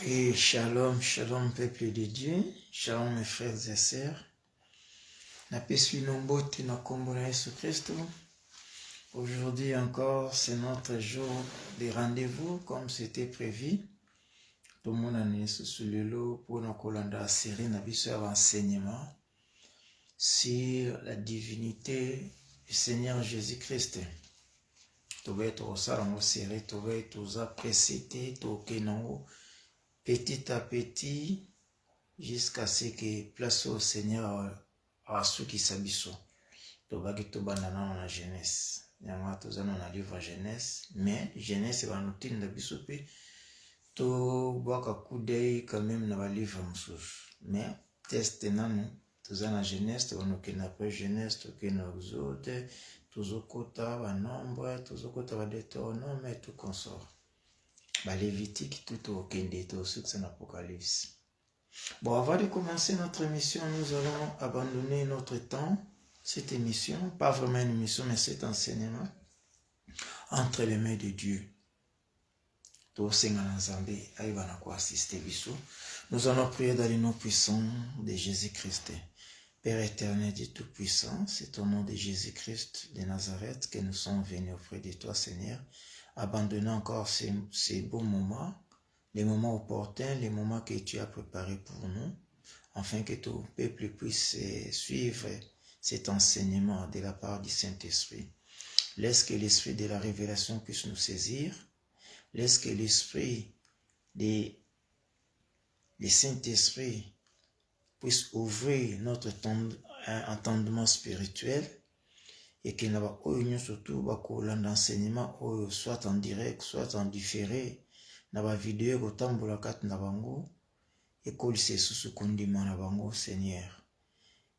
Et shalom, shalom peuple de Dieu, shalom mes frères et sœurs. Napesi nombote na kombo na Yesu Christo. Aujourd'hui encore, c'est notre jour de rendez-vous comme c'était prévu. Tout le monde a Yesu Sulelo pour nous kolanda la série na biso ya enseignement sur la divinité du Seigneur Jésus-Christ. Tobe to sarango série, tobe to za précité, to kenango petit à petit jusqu'à ce que place au Seigneur a su qui s'abisso. Tobaki tobanana na jeunesse. Nyama tozana na livre jeunesse, mais jeunesse va nous tinda biso pe to boka kudei quand même na ba livre mususu. Mais test nanu tozana jeunesse, to no kena après jeunesse, to kena autres, tozokota ba nombre, tozokota ba Deutéronome et tout consort. Ba Lévitique tout au kende to succès en Apocalypse. Bon, avant de commencer notre émission, nous allons abandonner notre temps, cette émission, pas vraiment une émission, mais cet enseignement, entre les mains de Dieu. Nous allons prier dans le nom puissant de Jésus-Christ. Père éternel, Dieu Tout-Puissant, c'est au nom de Jésus-Christ de Nazareth que nous sommes venus auprès de toi, Seigneur, abandonnant encore ces beaux moments, les moments opportuns, les moments que tu as préparés pour nous, afin que tout peuple puisse suivre cet enseignement de la part du Saint-Esprit. Laisse que l'esprit de la révélation puisse nous saisir. Laisse que l'esprit du Saint-Esprit puisse ouvrir notre entendement spirituel et que nous ayons surtout l'enseignement soit en direct, soit en différé. Na vidéo kotambola kati na bango ekolisa susu kondima na bango Seigneur.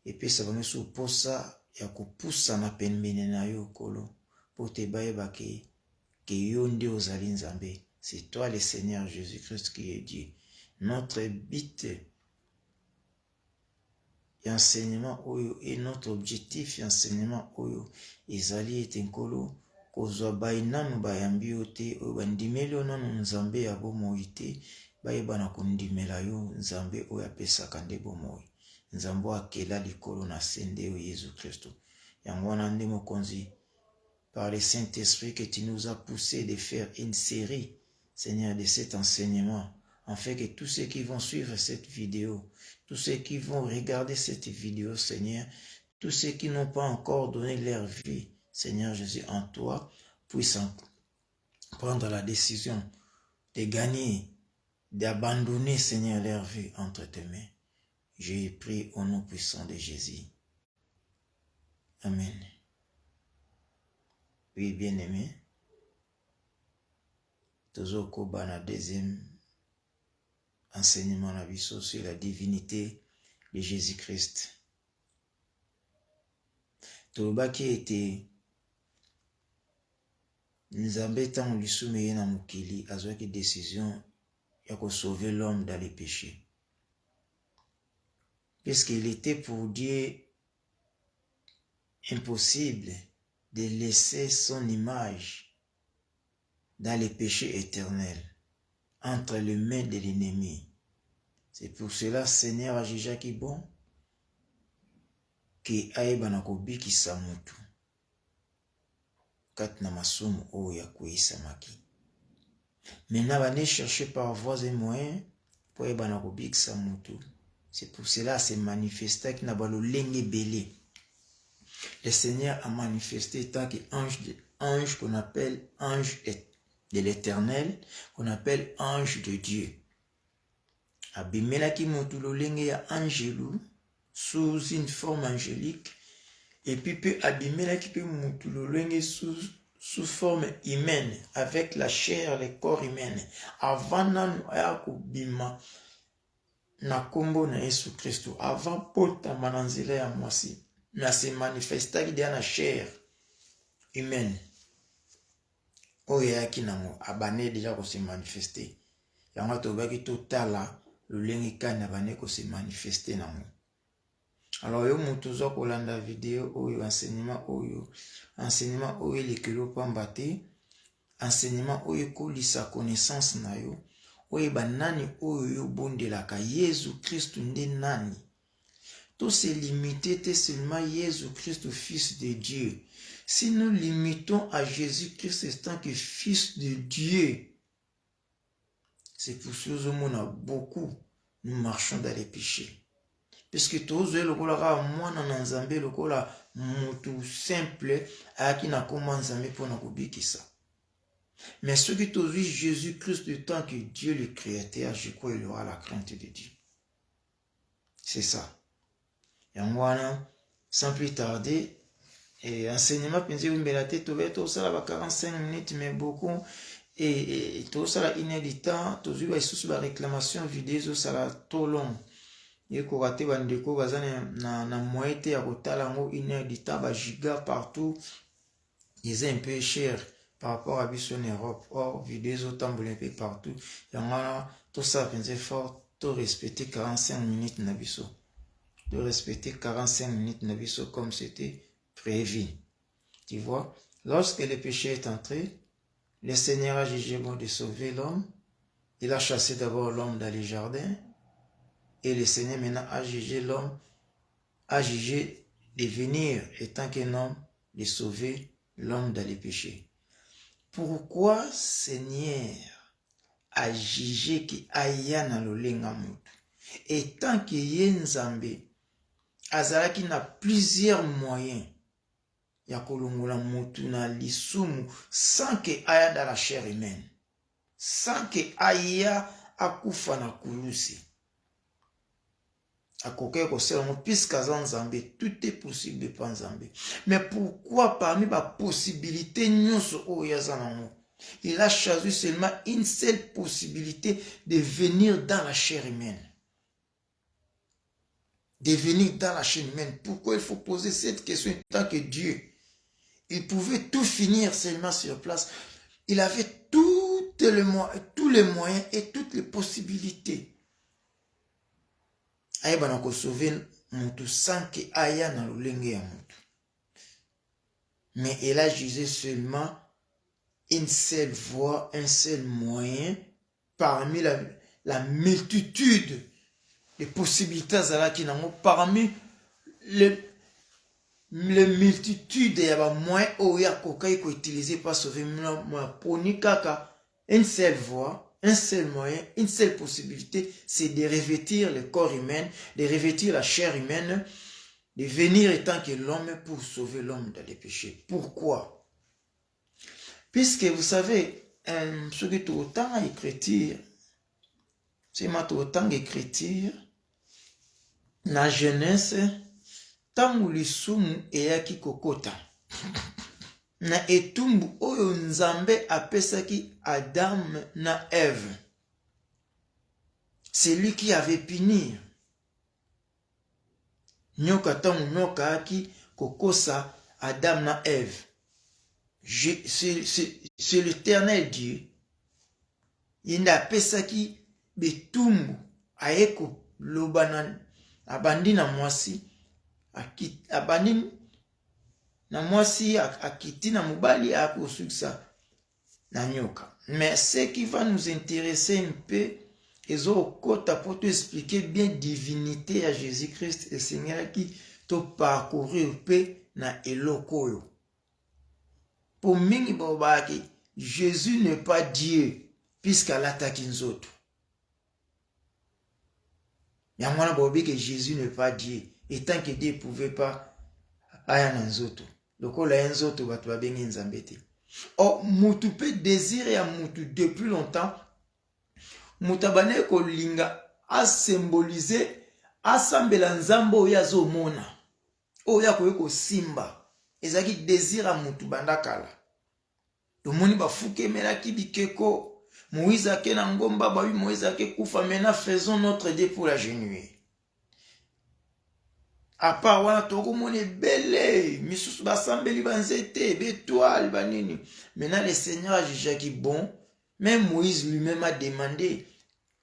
Et puis ça va nous posa ya kopusa na pembene na yo kolo pour te bayeba ke yo nde ozali Nzambe. C'est toi le Seigneur Jésus-Christ qui est Dieu. Notre but enseignement oyo et notre objectif enseignement oyo ezali etenkolo kozwa bainanu bayambi yo te oyo bandimeli yo nanu Nzambe ya bomoi te bayeba na kondimela yo Nzambe oyo apesaka nde bomoi, Nzambe akela likolo na se nde oyo Yesu Kristo. Yango wana nde mokonzi par le Saint-Esprit que tu nous as poussé de faire une série, Seigneur, de cet enseignement, afin que tous ceux qui vont suivre cette vidéo, tous ceux qui vont regarder cette vidéo, Seigneur, tous ceux qui n'ont pas encore donné leur vie, Seigneur Jésus, en toi, puissent prendre la décision de gagner, d'abandonner, Seigneur, leur vie entre tes mains. J'ai prié au nom puissant de Jésus. Amen. Oui, bien-aimé, Tozoko Bana deuxième enseignement na biso sur la divinité de Jésus-Christ. Tolobaki ete Nzambe tango lisumu ye na mokili azwaki décision ya sauver l'homme dans les péchés. Puisqu'il était pour Dieu impossible de laisser son image dans les péchés éternels entre les mains de l'ennemi. C'est pour cela Seigneur a jugé qui bon que aeba na kobikisa mutu kati na masumu oyo ya kuisamaki. Maintenant va chercher par voies et moyens pour aeba na kobikisa mutu. C'est pour cela se manifesta qui na balolenge belé. Le Seigneur a manifesté tant qu'ange qu'on appelle ange de l'Éternel, qu'on appelle ange de Dieu. Abimelaki mutu lolenge ya angelu sous une forme angélique, et puis peut abimelaki pe mutu lolenge sous forme humaine, avec la chair, le corps humain. Avant nanu ayako bima na kombo na Yesu Christo, avant pota mananzela ya mwasi, na se manifestaki dia na chair humaine. Oyo yaki nango abane déjà ko se manifester. Yango tobaki totala lolenge kani abane ko se manifester nango. Alors yo mutu zo kolanda vidéo oyo enseignement oyo lekelo pamba te, enseignement oyo kolisa connaissance na yo oyeba nani oyo bondelaka Yesu Christ nde nani. Tout se limiter seulement Jésus Christ, Fils de Dieu. Si nous limitons à Jésus-Christ tant que Fils de Dieu, c'est pour ce que beaucoup nous marchons dans les péchés. Puisque tous les gens moi na nzambe lokola mutu simple aki na koma nzambe pona kubikisa. Mais ceux qui ont vu Jésus-Christ de tant que Dieu le créateur, je crois qu'il aura la crainte de Dieu. C'est ça. Et sans plus tarder, et enseignement pensez vous la tête tout ça va 45 minutes mais beaucoup et tout ça la inédit tout ça sous la réclamation vidéo ça la trop long et ko raté bandeko bazana na moitié ya kotala ngo inédit ba giga partout ils est un peu cher par rapport à biso en Europe. Or vidéo tamboule un peu partout et tout ça pensez fort tout respecter 45 minutes na biso. De respecter 45 minutes Nabiso comme c'était prévu. Tu vois, lorsque le péché est entré, le Seigneur a jugé bon de sauver l'homme. Il a chassé d'abord l'homme dans les jardins. Et le Seigneur maintenant a jugé l'homme, a jugé de venir étant qu'un homme, de sauver l'homme dans les péchés. Pourquoi Seigneur a jugé qui aya na lolenga mutu? Et tant que Yenzambe azalaki na plusieurs moyens ya kolongola mutu na lisumu sans que aya dans la chair humaine, sans que aya akufa na kulusi akoke kosela mo puisque Nzambe tout est possible de pas Nzambe. Mais pourquoi parmi ma possibilité nyonso oyo yazana il a choisi seulement une seule possibilité de venir dans la chair humaine? De venir dans la chair humaine. Pourquoi il faut poser cette question tant que Dieu, il pouvait tout finir seulement sur place. Il avait tous les moyens et toutes les possibilités. Aïe banako sauver mutu sans que aya na lolenge ya mutu. Mais il a jugé seulement une seule voie, un seul moyen parmi la multitude les possibilités parmi les multitudes et les moyens où utiliser pour sauver une seule voie, un seul moyen, une seule possibilité, c'est de revêtir le corps humain, de revêtir la chair humaine, de venir étant que l'homme pour sauver l'homme dans les péchés. Pourquoi? Puisque vous savez, ce qui est autant à écrire, c'est autant d'écriture, na jeunesse, tangu lisumu eyaki kokota. Na etumbu oyo Nzambe apesaki Adam na Ève. C'est lui qui avait puni. Nyoka tangu nyoka aki kokosa Adam na Ève. C'est l'Éternel Dieu. Il a pesaki betumbu aeko lobanan. Abandi na mwasi, abandi na mwasi akiti na mubali akosuksa na nyoka. Mais ce qui va nous intéresser un peu, ils ont kota pour te expliquer bien divinité à Jésus-Christ et Seigneur qui t'a parcouru peu na elokoyo. Pour mingi bobaki, Jésus n'est pas Dieu puisqu'il attaque nzoto. Yamwana bobi que Jésus n'est pas Dieu. Et tant que Dieu ne pouvait pas aya na nzoto. Lokola nzoto batu babengi Nzambe te. Oh, mutu pe désir ya mutu depuis longtemps. Mutabane ko linga a symboliser asambela Nzambe oyo azomona. Oyo akoyeko simba. Ezaki désir a mutu bandakala. Tomoni bafuke melaki bikeko. Moïse a na ngomba ba Moïse a kufa mena faisons notre Dieu pour la genouiller. À part wana toko mone belé misusu basambeli banzete bétoile banini. Maintenant le Seigneur a jugé qui bon, même Moïse lui-même a demandé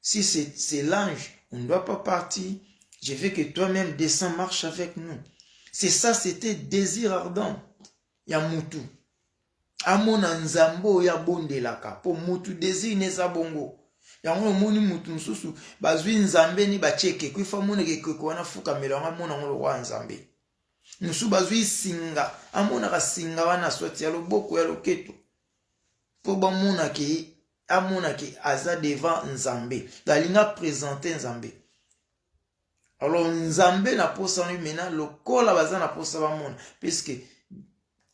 si c'est l'ange, on ne doit pas partir. Je veux que toi-même descends, marche avec nous. C'est ça, c'était désir ardent. Yamutu. Amona nzambo ya bondelaka po mutu désir neza bongo yango omoni mutu mususu bazwi nzambe ni bacheke kwifa mona ke wana fuka melanga mona ngolo wa nzambe musu bazwi singa amona ka singa wana swati ya loboko ya loketo po ba mona ke amona ke aza devant nzambe dalinga présenter nzambe. Alors nzambe na posa ni mena lokola baza na posa ba mona puisque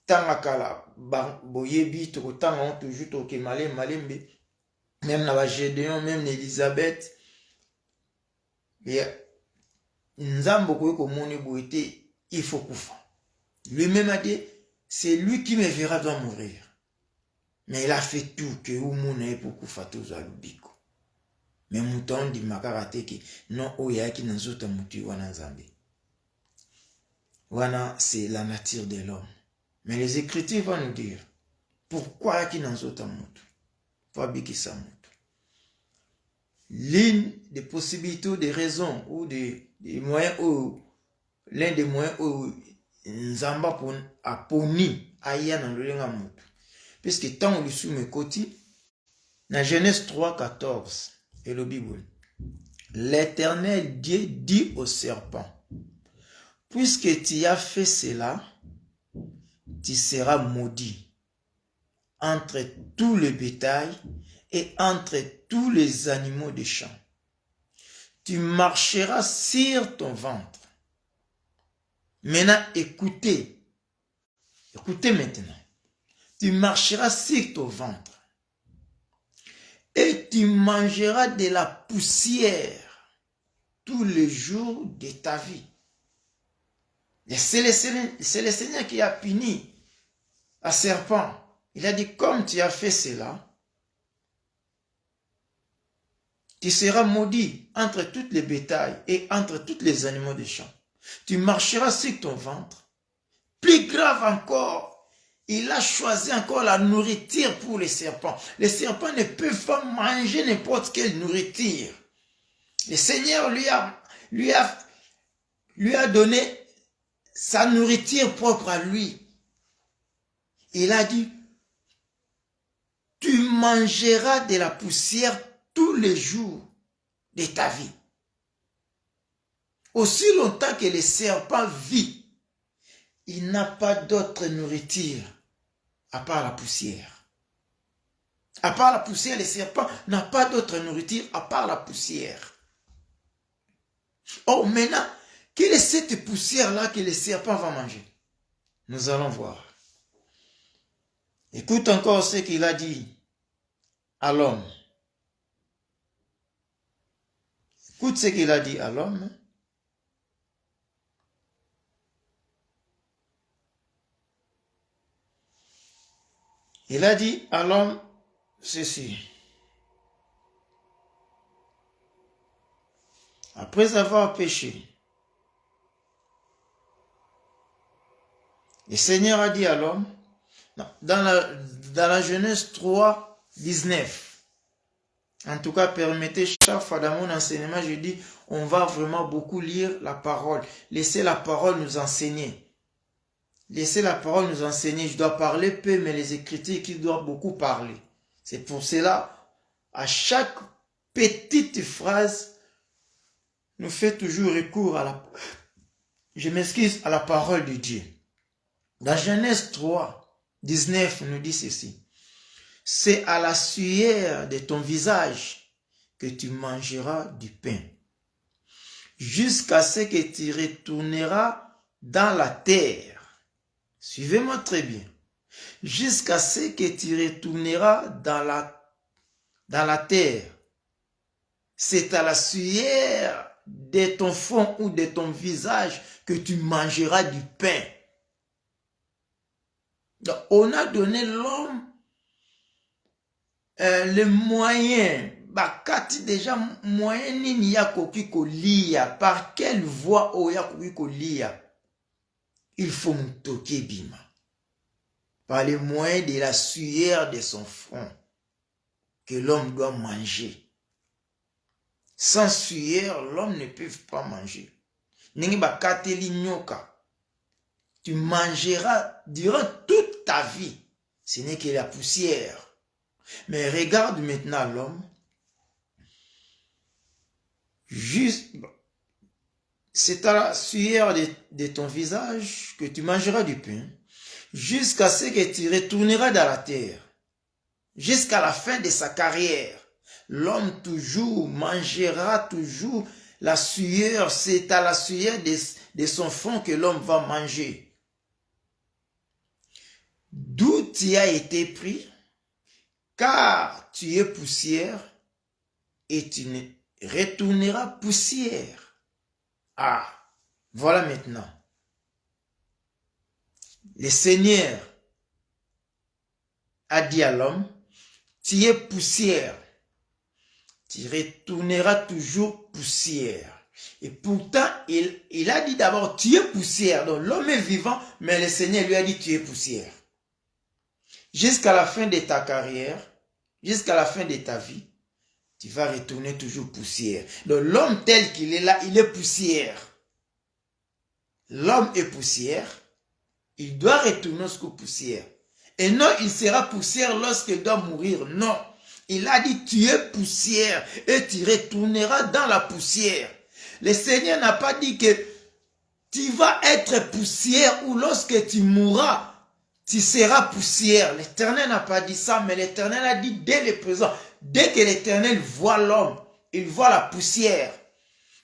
tanga kala boyebi to tanga on toujours to ke malembe même na ba Gédéon même Élisabeth et nzambo ko moni boité il faut kufa. Lui-même a dit c'est lui qui me verra doit mourir. Mais il a fait tout que umuna pour kufa tous à lubiko. Mais mouton dit makarate ki non oya ki nanzota mutu wana nzambe. Wana c'est la nature de l'homme. Mais les Écritures vont nous dire pourquoi qui nanzota mutu. Pour abikisa mutu. L'une des possibilités, des raisons ou des moyens ou l'un des moyens où nzamba pour aponi aya na lolenga mutu. Puisque tant on lui soumet côté dans Genèse 3:14 et le Bible, l'Éternel Dieu dit au serpent, puisque tu as fait cela, tu seras maudit entre tout le bétail et entre tous les animaux des champs. Tu marcheras sur ton ventre. Maintenant, écoutez maintenant. Tu marcheras sur ton ventre et tu mangeras de la poussière tous les jours de ta vie. Et c'est le Seigneur qui a puni à serpent. Il a dit, comme tu as fait cela, tu seras maudit entre toutes les bétails et entre tous les animaux des champs. Tu marcheras sur ton ventre. Plus grave encore, il a choisi encore la nourriture pour les serpents. Les serpents ne peuvent pas manger n'importe quelle nourriture. Le Seigneur lui a donné sa nourriture propre à lui. Il a dit, tu mangeras de la poussière tous les jours de ta vie. Aussi longtemps que le serpent vit, il n'a pas d'autre nourriture à part la poussière. À part la poussière, le serpent n'a pas d'autre nourriture à part la poussière. Oh, maintenant, quelle est cette poussière-là que le serpent va manger? Nous allons voir. Écoute encore ce qu'il a dit à l'homme. Écoute ce qu'il a dit à l'homme. Il a dit à l'homme ceci. Après avoir péché, le Seigneur a dit à l'homme, dans la Genèse 3:19, en tout cas, permettez chaque fois dans mon enseignement, je dis, on va vraiment beaucoup lire la parole. Laissez la parole nous enseigner. Laissez la parole nous enseigner. Je dois parler peu, mais les Écritures qui doivent beaucoup parler. C'est pour cela, à chaque petite phrase, nous fait toujours recours à la parole de Dieu. Dans Genèse 3:19, nous dit ceci. C'est à la sueur de ton visage que tu mangeras du pain, jusqu'à ce que tu retourneras dans la terre. Suivez-moi très bien. Jusqu'à ce que tu retourneras dans la terre. C'est à la sueur de ton front ou de ton visage que tu mangeras du pain. Donc, on a donné l'homme le moyen. Bakati déjà moyen nini ya koki kolia. Par quelle voie oya koki kolia? Il faut m'toke bima. Par les moyens de la sueur de son front que l'homme doit manger. Sans sueur, l'homme ne peut pas manger. Ningi bakate li nyoka. Tu mangeras durant toute ta vie. Ce n'est que la poussière. Mais regarde maintenant l'homme. C'est à la sueur de ton visage que tu mangeras du pain, jusqu'à ce que tu retourneras dans la terre, jusqu'à la fin de sa carrière. L'homme toujours mangera toujours la sueur, c'est à la sueur de son front que l'homme va manger. D'où tu as été pris, car tu es poussière, et tu ne retourneras poussière. Ah, voilà maintenant. Le Seigneur a dit à l'homme, tu es poussière, tu retourneras toujours poussière. Et pourtant, il a dit d'abord, tu es poussière. Donc l'homme est vivant, mais le Seigneur lui a dit, tu es poussière. Jusqu'à la fin de ta carrière, jusqu'à la fin de ta vie, tu vas retourner toujours poussière. Donc l'homme tel qu'il est là, il est poussière. L'homme est poussière, il doit retourner jusqu'aux poussières. Et non, il sera poussière lorsqu'il doit mourir. Non, il a dit, tu es poussière et tu retourneras dans la poussière. Le Seigneur n'a pas dit que tu vas être poussière ou lorsque tu mourras, tu seras poussière. L'Éternel n'a pas dit ça, mais l'Éternel a dit dès le présent, dès que l'Éternel voit l'homme, il voit la poussière.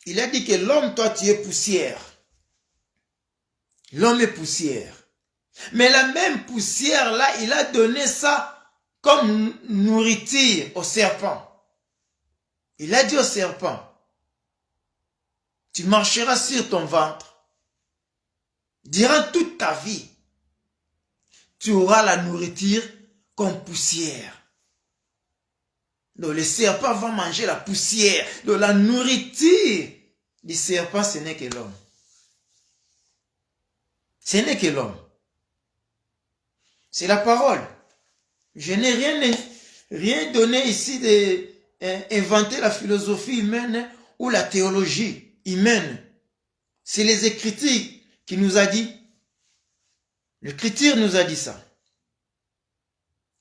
Il a dit que l'homme, toi, tu es poussière. L'homme est poussière. Mais la même poussière là, il a donné ça comme nourriture au serpent. Il a dit au serpent, tu marcheras sur ton ventre. Durant toute ta vie, tu auras la nourriture comme poussière. Donc le serpent va manger la poussière. Donc la nourriture du serpent, ce n'est que l'homme. Ce n'est que l'homme. C'est la parole. Je n'ai rien donné ici d'inventer la philosophie humaine ou la théologie humaine. C'est les Écritures qui nous a dit. L'Écriture nous a dit ça.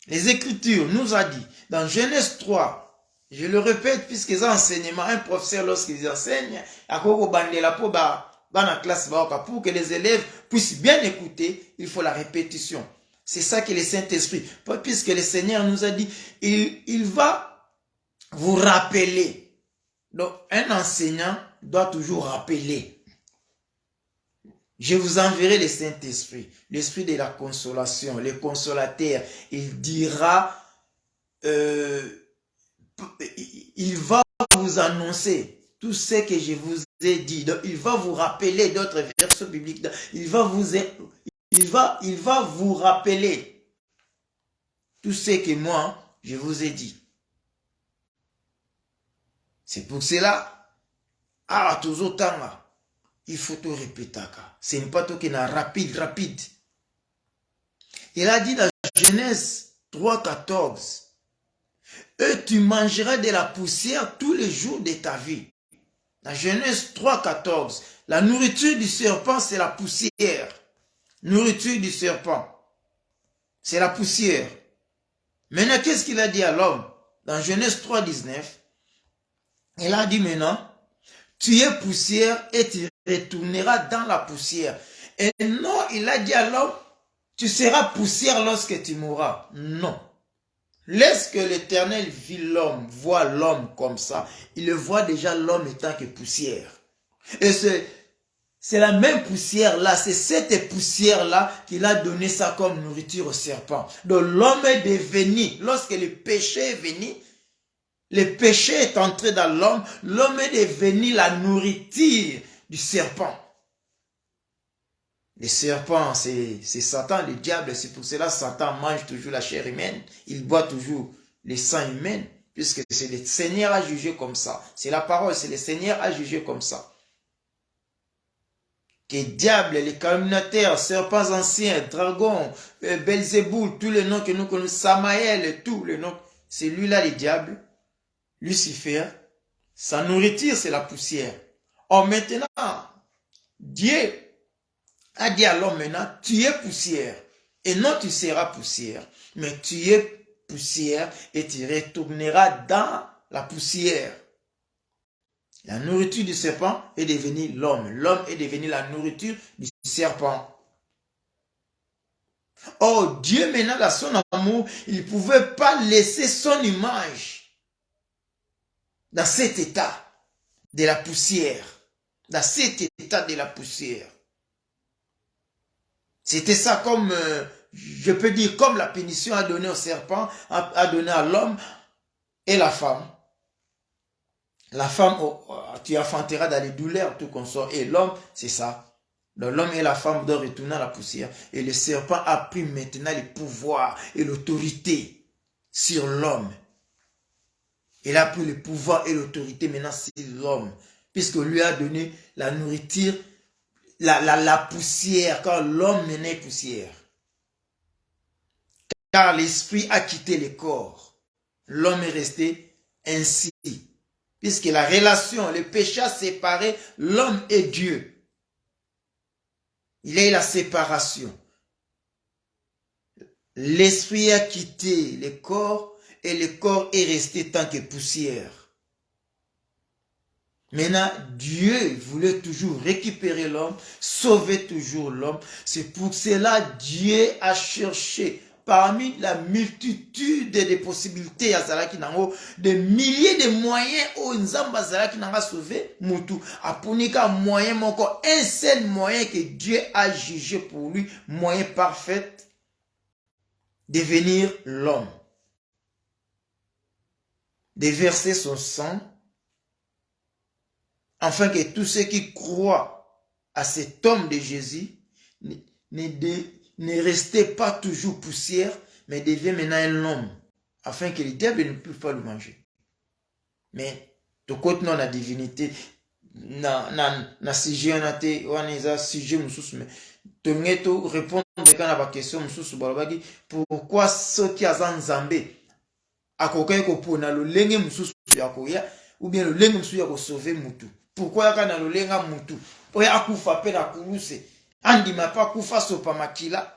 Les Écritures nous a dit, dans Genèse 3, je le répète puisque c'est un enseignement, un professeur lorsqu'il enseigne, pour que les élèves puissent bien écouter, il faut la répétition. C'est ça que le Saint-Esprit, puisque le Seigneur nous a dit, il va vous rappeler. Donc, un enseignant doit toujours rappeler. Je vous enverrai le Saint-Esprit, l'Esprit de la consolation, le consolateur. Il dira, il va vous annoncer tout ce que je vous ai dit. Donc, il va vous rappeler d'autres versets bibliques. Il va vous rappeler tout ce que moi, je vous ai dit. C'est pour cela, toujours temps, il faut tout répéter. Ce n'est pas tout qui est rapide. Il a dit dans Genèse 3,14, et tu mangeras de la poussière tous les jours de ta vie. Dans Genèse 3,14, la nourriture du serpent, c'est la poussière. Nourriture du serpent, c'est la poussière. Maintenant, qu'est-ce qu'il a dit à l'homme? Dans Genèse 3,19, il a dit maintenant, tu es poussière et tu retourneras dans la poussière. Et non, il a dit à l'homme, tu seras poussière lorsque tu mourras. Non. Laisse que l'Éternel vit l'homme, voit l'homme comme ça. Il le voit déjà l'homme étant que poussière. Et c'est la même poussière là, c'est cette poussière là qu'il a donné ça comme nourriture au serpent. Donc l'homme est devenu, lorsque le péché est venu, le péché est entré dans l'homme, l'homme est devenu la nourriture du serpent. Le serpent, c'est Satan, le diable, c'est pour cela que Satan mange toujours la chair humaine, il boit toujours le sang humain, puisque c'est le Seigneur à juger comme ça. C'est la parole, c'est le Seigneur à juger comme ça. Que diable, les calomniateurs, serpents anciens, dragons, Belzéboul, tous les noms que nous connaissons, Samaël, tous les noms, c'est lui-là le diable. Lucifer, sa nourriture, c'est la poussière. Or maintenant, Dieu a dit à l'homme maintenant, tu es poussière. Et non, tu seras poussière, mais tu es poussière et tu retourneras dans la poussière. La nourriture du serpent est devenue l'homme. L'homme est devenu la nourriture du serpent. Oh, Dieu maintenant dans son amour, il ne pouvait pas laisser son image dans cet état de la poussière. Dans cet état de la poussière. C'était ça comme, je peux dire, comme la punition a donné au serpent, a donné à l'homme et la femme. La femme, tu enfanteras dans les douleurs, tout consort. Et l'homme, c'est ça. L'homme et la femme doivent retourner à la poussière. Et le serpent a pris maintenant le pouvoir et l'autorité sur l'homme. Il a pris le pouvoir et l'autorité maintenant sur l'homme. Puisque lui a donné la nourriture, la poussière, quand l'homme menait poussière. Car l'esprit a quitté le corps. L'homme est resté ainsi. Puisque la relation, le péché a séparé l'homme et Dieu. Il y a eu la séparation. L'esprit a quitté le corps et le corps est resté tant que poussière. Maintenant, Dieu voulait toujours récupérer l'homme, sauver toujours l'homme. C'est pour cela que Dieu a cherché parmi la multitude des possibilités, des milliers de moyens où Nzamba Zalaki n'a sauvé Moutou. Apunika moyen, encore un seul moyen que Dieu a jugé pour lui, moyen parfait, devenir l'homme. De verser son sang, afin que tous ceux qui croient à cet homme de Jésus ne restaient pas toujours poussière, mais deviennent maintenant un homme, afin que les diables ne puissent pas le manger. Mais, de côté non la divinité, na sujet on a été, on a un sujet moussous, mais to répondre quand on a question moussous, pourquoi ceux qui ont Nzambé a kokai ko pona lo lenge moussous ya koya, ou bien le lenge moussous ya ko sauver Moutou. Pourquoi yaka na lo lenga Moutou? Oya akufa pe na kuluse. Andi mapa kufa sopa makila.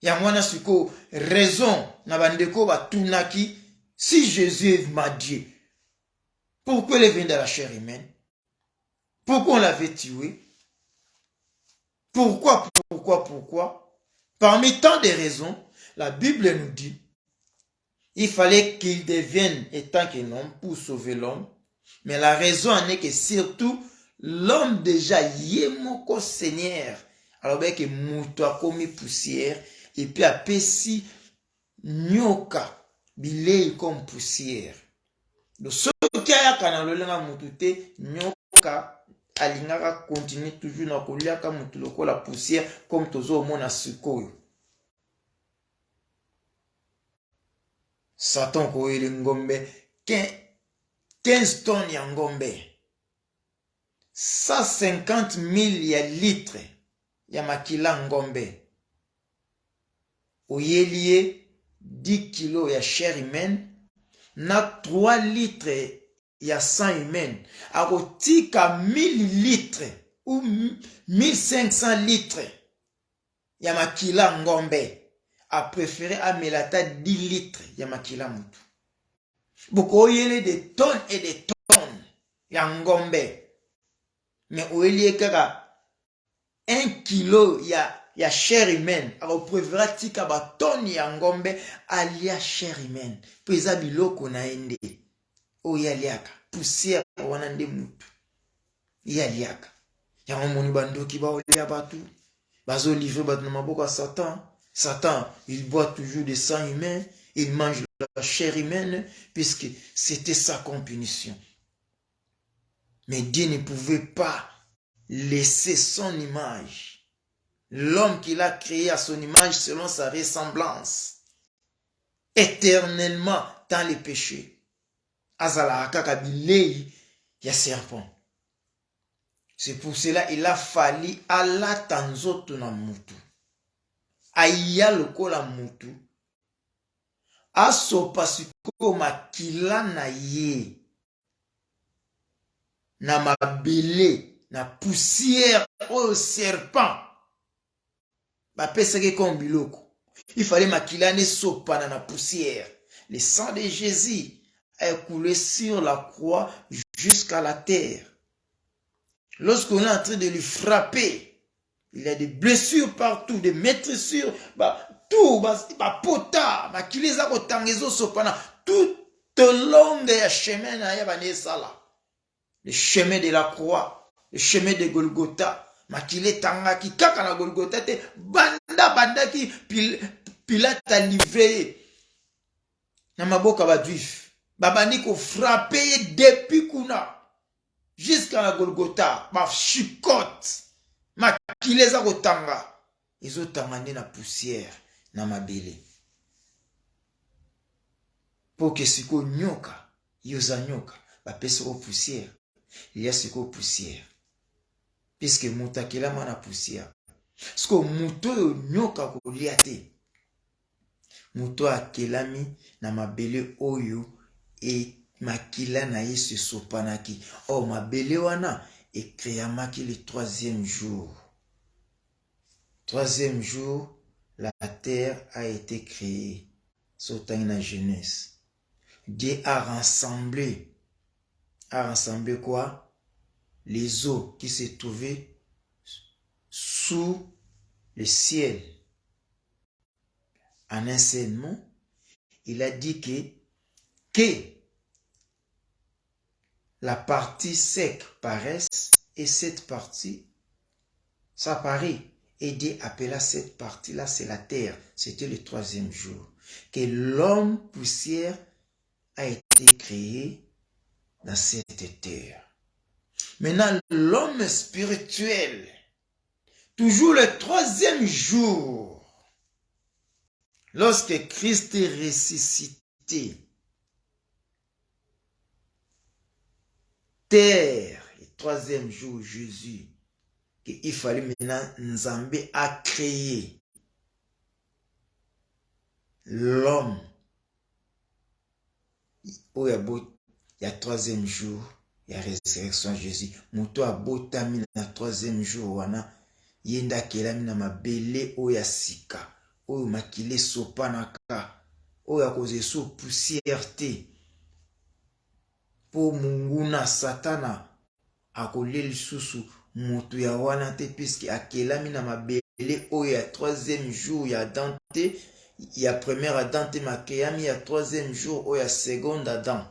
Ya mwana suko raison na bandeko ba tunaki si Jésus m'a dit. Pourquoi il est venu dans la chair humaine? Pourquoi on l'avait tué? Pourquoi? Parmi tant de raisons, la Bible nous dit il fallait qu'il devienne étant qu'un homme pour sauver l'homme. Mais la raison en est que surtout, l'homme déjà y est mon Seigneur. Alors bien que Moutou a commis poussière, et puis a pessi nyoka, bilei comme poussière. Donc ce qui a quand le lenga Moutou nyoka, alingaka continue toujours na koliaka Moutou loko la poussière comme tozo mona sukoyo. Satan koyele ngombe 15 tonnes ya ngombe 150 000 ya litres ya makila ngombe oyelie 10 kilos ya chair humaine na 3 litres ya sang humaine akotika 1000 litres ou 1500 litres ya makila ngombe a préféré à melata 10 litres ya makila Moutou. Beaucoup yele des tonnes et des tonnes ya ngombe. Mais oyele kaka 1 kilo ya chair humaine. Alors préféré tika ba tonnes ya ngombe alia chair humaine. Pesa biloko na ende. Oyaliaka poussière wanande Moutou. Yaliaka. Ya moni bandoki ba olia batu. Bazo livrer batu na maboko Satan. Satan, il boit toujours du sang humain, il mange la chair humaine, puisque c'était ça comme punition. Mais Dieu ne pouvait pas laisser son image. L'homme qu'il a créé à son image selon sa ressemblance, éternellement dans les péchés. Azala akabilei ya serpent. C'est pour cela il a fallu Allah tanzoto na Moutou. Aya lokola Moutou asopa siko makila na ye na mabele na poussière au serpent bapesaki comme biloko il fallait makila ne sopa na poussière. Le sang de Jésus a coulé sur la croix jusqu'à la terre. Lorsqu'on est en train de lui frapper, il y a des blessures partout, des maîtressures, tout, pota, qui les a kotangezo sopana, tout le long de chemin, le chemin de la croix, le chemin de Golgotha, makile tanga ki kaka na Golgotha te banda ki Pilate a livré na maboka ba juif babandi ko frapper depuis kuna jusqu'à la Golgotha ba chicote makile za ko tanga ezo tangane na poussière na mabele pour que siko nyoka yoza nyoka ba pesa ko poussière il y a siko poussière puisque mutakela mana poussière siko muto nyoka ko liate muto akelami na mabele oyo e makila na yesu sopanaki o mabele wana e créamaki le troisième jour. Troisième jour, la terre a été créée. Sautant na Genèse. Dieu a rassemblé quoi? Les eaux qui se trouvaient sous le ciel. En un seul mot, il a dit que la partie sec paraisse et cette partie, ça paraît. Et Dieu appela cette partie-là, c'est la terre. C'était le troisième jour. Que l'homme poussière a été créé dans cette terre. Maintenant, l'homme spirituel, toujours le troisième jour, lorsque Christ est ressuscité, terre, le troisième jour, Jésus, qu'il fallait maintenant Nzambe a créé l'homme. Il y a troisième jour, il y a résurrection Jésus. Mouto a botami na troisième jour wana yenda kelami na mabele oya sika oyo makile sopanaka oyo akoze so poussière te po munguna satana akole lisusu mutu ya wana te puisque akelami na mabele oyo ya troisième jour ya Adam te ya premier Adam te makeyami ya troisième jour oyo ya second Adam.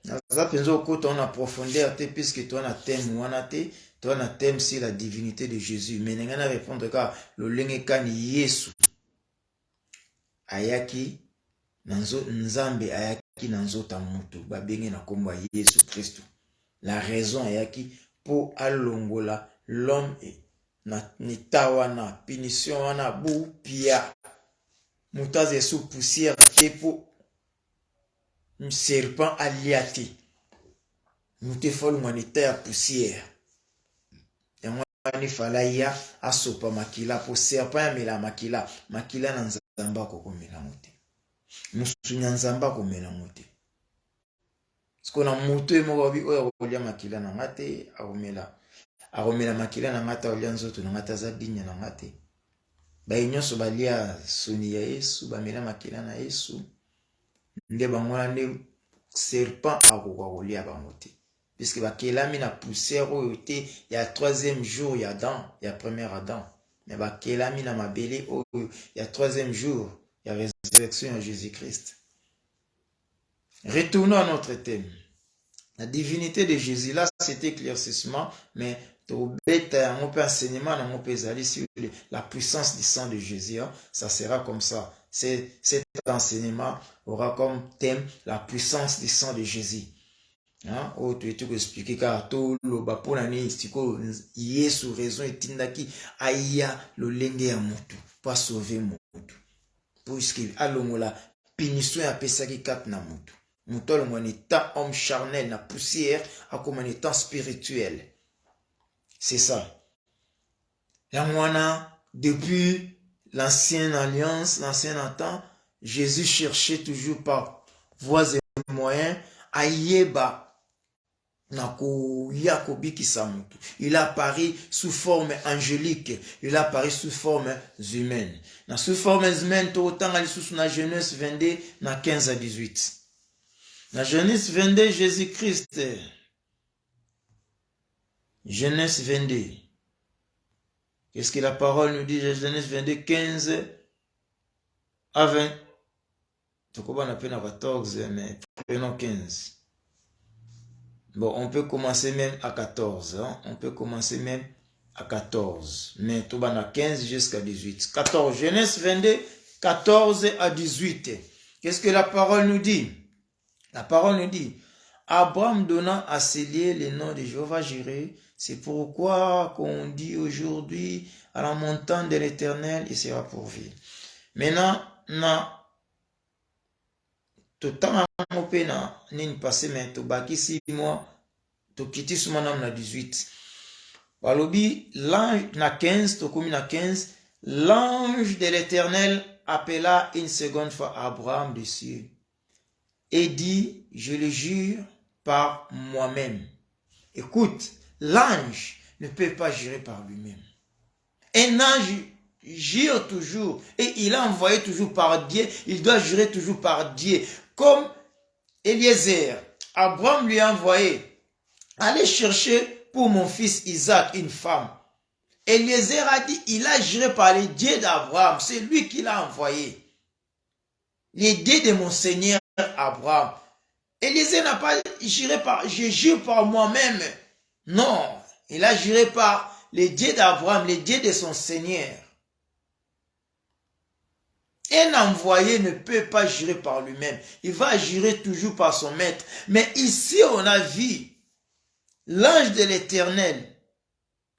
Naza penzo okota on a profondeur te puisque toi na thème wana te toi na thème c'est la divinité de Jésus. Mais nenga na répondre ka lo lenge kani Yesu ayaki nanzo Nzambe ayaki nanzo ta mutu babenge na kombo ya Yesu Christ. La raison ayaki pour alongola l'homme na nitawana punition wana bu pia mutaze sous poussière te pour un serpent aliati. Nous te follow manita ya poussière. Et moi, il fallait ya asopa makila pour serpent ya mela makila. Makila na nzamba koko mela mote. Musunya nzamba ko mela mote. Parce na moto e mo babi oya kolia makila na ngate akomela makila na ngata olia nzoto na ngata za dinya na ngate. Ba nyonso balia soni ya Yesu ba mela makila na Yesu. Nde bangola nde serpent akoka kolia bango te puisque bakelami na poussière oyo te ya troisième jour ya Adam ya premier Adam mais bakelami na mabele oyo ya troisième jour ya résurrection de Jésus-Christ. Retournons à notre thème. La divinité de Jésus là c'est éclaircissement mais to beta on peut enseignement na on peut aller sur la puissance du sang de Jésus, hein? Ça sera comme ça. Cet enseignement aura comme thème la puissance du sang de Jésus. Hein? Oh, tu es tout expliqué car tout le baponani stiko Yesu raison etindaki aya lo lenge ya mutu pas sauver mutu. Puisque alongola punition ya pesaki kat na mutu. Mutu alongo ni temps homme charnel na poussière a comme un état spirituel. C'est ça. La moana, depuis l'ancienne alliance, l'ancien temps, Jésus cherchait toujours par voies et moyens à yeba nako yakobi kisamutu. Il apparaît sous forme angélique, il apparaît sous forme humaine. Sous forme humaine, tout autant à l'issue na Genèse 22, na 15 à 18. La Genèse 22, Jésus-Christ. Genèse 22. Qu'est-ce que la parole nous dit? Genèse 22, 15 à 20. On a peine à 14, mais prenons 15. Bon, on peut commencer même à 14. Hein? On peut commencer même à 14. Mais tout va à 15 jusqu'à 18. 14. Genèse 22, 14 à 18. Qu'est-ce que la parole nous dit? La parole nous dit, Abraham donna à ses lieux le nom de Jéhovah Jireh. C'est pourquoi qu'on dit aujourd'hui, à la montagne de l'Éternel, il sera pourvu. Maintenant, tout temps mopé na nini passé mais to baki 6 mois to kiti suma na 18 balobi l'ange na 15 to komi na 15 l'ange de l'Éternel appela une seconde fois Abraham des cieux et dit, je le jure par moi-même. Écoute, l'ange ne peut pas jurer par lui-même. Un ange jure toujours et il a envoyé toujours par Dieu, il doit jurer toujours par Dieu. Comme Eliezer, Abraham lui a envoyé, allez chercher pour mon fils Isaac une femme. Eliezer a dit, il a juré par les dieux d'Abraham, c'est lui qui l'a envoyé. Les dieux de mon Seigneur Abraham. Eliezer n'a pas juré par, je jure par moi-même. Non, il a juré par les dieux d'Abraham, les dieux de son Seigneur. Un envoyé ne peut pas jurer par lui-même. Il va jurer toujours par son maître. Mais ici, on a vu l'ange de l'Éternel